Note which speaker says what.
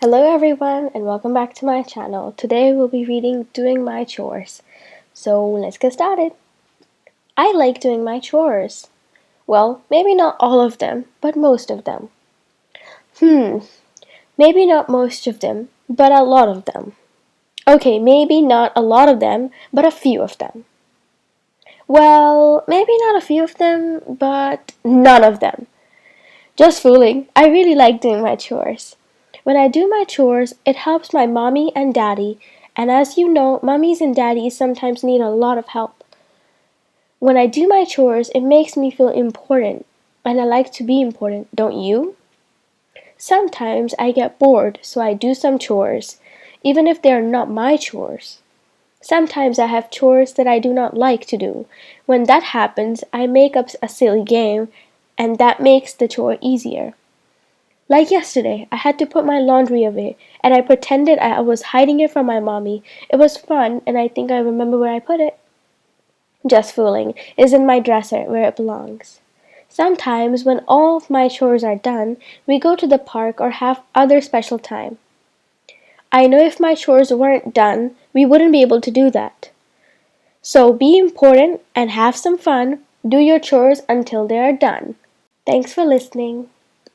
Speaker 1: Hello everyone and welcome back to my channel. Today we'll be reading Doing My Chores. So let's get started. I like doing my chores. Well, maybe not all of them, but most of them. Maybe not most of them, but a lot of them. Okay, maybe not a lot of them, but a few of them. Well, maybe not a few of them, but none of them. Just fooling. I really like doing my chores. When I do my chores, it helps my mommy and daddy, and as you know, mummies and daddies sometimes need a lot of help. When I do my chores, it makes me feel important, and I like to be important, don't you? Sometimes I get bored, so I do some chores, even if they are not my chores. Sometimes I have chores that I do not like to do. When that happens, I make up a silly game, and that makes the chore easier. Like yesterday, I had to put my laundry away, and I pretended I was hiding it from my mommy. It was fun, and I think I remember where I put it. Just fooling. It's in my dresser, where it belongs. Sometimes, when all of my chores are done, we go to the park or have other special time. I know if my chores weren't done, we wouldn't be able to do that. So be important and have some fun. Do your chores until they are done. Thanks for listening.